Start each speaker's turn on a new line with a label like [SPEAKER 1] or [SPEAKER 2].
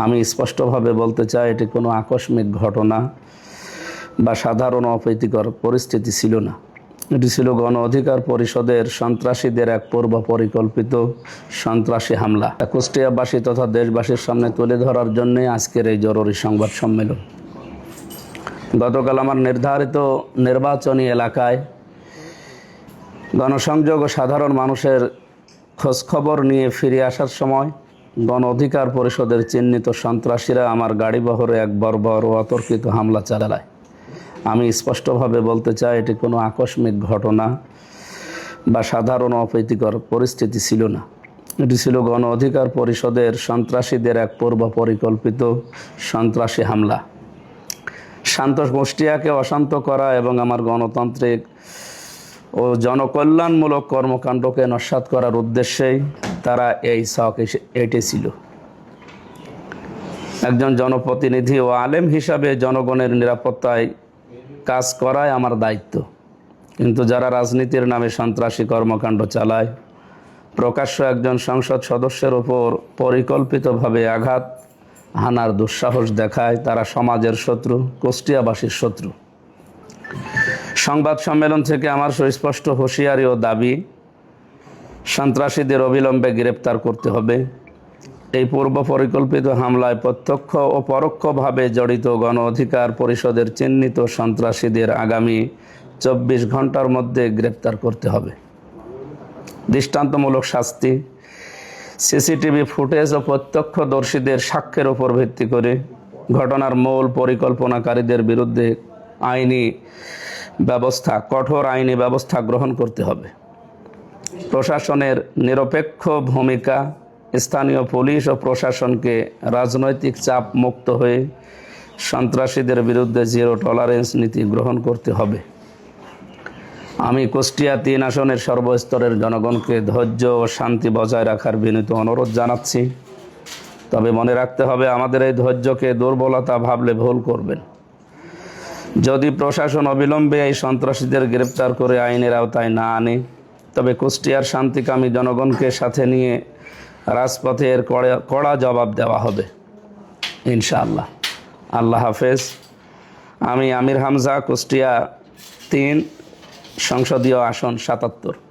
[SPEAKER 1] আমি স্পষ্টভাবে বলতে চাই, এটি কোনো আকস্মিক ঘটনা বা সাধারণ অপ্রীতিকর পরিস্থিতি ছিল না। এটি ছিল গণ অধিকার পরিষদের সন্ত্রাসীদের এক পূর্ব পরিকল্পিত সন্ত্রাসী হামলা। কুষ্টিয়াবাসী তথা দেশবাসীর সামনে তুলে ধরার জন্য আজকের এই জরুরি সংবাদ সম্মেলন। গতকাল আমার নির্ধারিত নির্বাচনী এলাকায় গণসংযোগ ও সাধারণ মানুষের খোঁজখবর নিয়ে ফিরে আসার সময় গণ অধিকার পরিষদের চিহ্নিত সন্ত্রাসীরা আমার গাড়িবহরে এক বর্বর ও অতর্কিত হামলা চালায়। আমি স্পষ্টভাবে বলতে চাই, এটি কোনো আকস্মিক ঘটনা বা সাধারণ অপ্রীতিকর পরিস্থিতি ছিল না। এটি ছিল গণ অধিকার পরিষদের সন্ত্রাসীদের এক পূর্ব পরিকল্পিত সন্ত্রাসী হামলা। শান্ত কুষ্টিয়াকে অশান্ত করা এবং আমার গণতান্ত্রিক ও জনকল্যাণমূলক কর্মকাণ্ডকে নস্যাৎ করার উদ্দেশ্যেই তারা এই ছক এঁটেছিল। একজন জনপ্রতিনিধি ও আলেম হিসাবে জনগণের নিরাপত্তায় কাজ করাই আমার দায়িত্ব, কিন্তু যারা রাজনীতির নামে সন্ত্রাসী কর্মকাণ্ড চালায়, প্রকাশ্য একজন সংসদ সদস্যের ওপর পরিকল্পিতভাবে আঘাত হানার দুঃসাহস দেখায়, তারা সমাজের শত্রু, কুষ্টিয়াবাসীর শত্রু। সংবাদ সম্মেলন থেকে আমার সুস্পষ্ট হুঁশিয়ারি ও দাবি, সন্ত্রাসীদের অবিলম্বে গ্রেপ্তার করতে হবে। এই পূর্ব পরিকল্পিত হামলায় প্রত্যক্ষ ও পরোক্ষভাবে জড়িত গণ অধিকার পরিষদের চিহ্নিত সন্ত্রাসীদের আগামী 24 ঘন্টার মধ্যে গ্রেপ্তার করতে হবে। দৃষ্টান্তমূলক শাস্তি, সিসিটিভি ফুটেজ ও প্রত্যক্ষদর্শীদের সাক্ষ্যের উপর ভিত্তি করে ঘটনার মূল পরিকল্পনাকারীদের বিরুদ্ধে কঠোর আইনি ব্যবস্থা গ্রহণ করতে হবে। প্রশাসনের নিরপেক্ষ ভূমিকা, স্থানীয় পুলিশ ও প্রশাসনকে রাজনৈতিক চাপ মুক্ত হয়ে সন্ত্রাসীদের বিরুদ্ধে জিরো টলারেন্স নীতি গ্রহণ করতে হবে। আমি কুষ্টিয়া 3 আসনের সর্বস্তরের জনগণকে ধৈর্য ও শান্তি বজায় রাখার বিনীত অনুরোধ জানাচ্ছি। তবে মনে রাখতে হবে, আমাদের এই ধৈর্যকে দুর্বলতা ভাবলে ভুল করবেন। যদি প্রশাসন অবিলম্বে এই সন্ত্রাসীদের গ্রেপ্তার করে আইনের আওতায় না আনে, তবে কুষ্টিয়ার শান্তিকামী জনগণকে সাথে নিয়ে রাজপথের কড়া জবাব দেওয়া হবে ইনশাআল্লাহ। আল্লাহ হাফেজ। আমি আমির হামজা, কুষ্টিয়া 3 সংসদীয় আসন 77।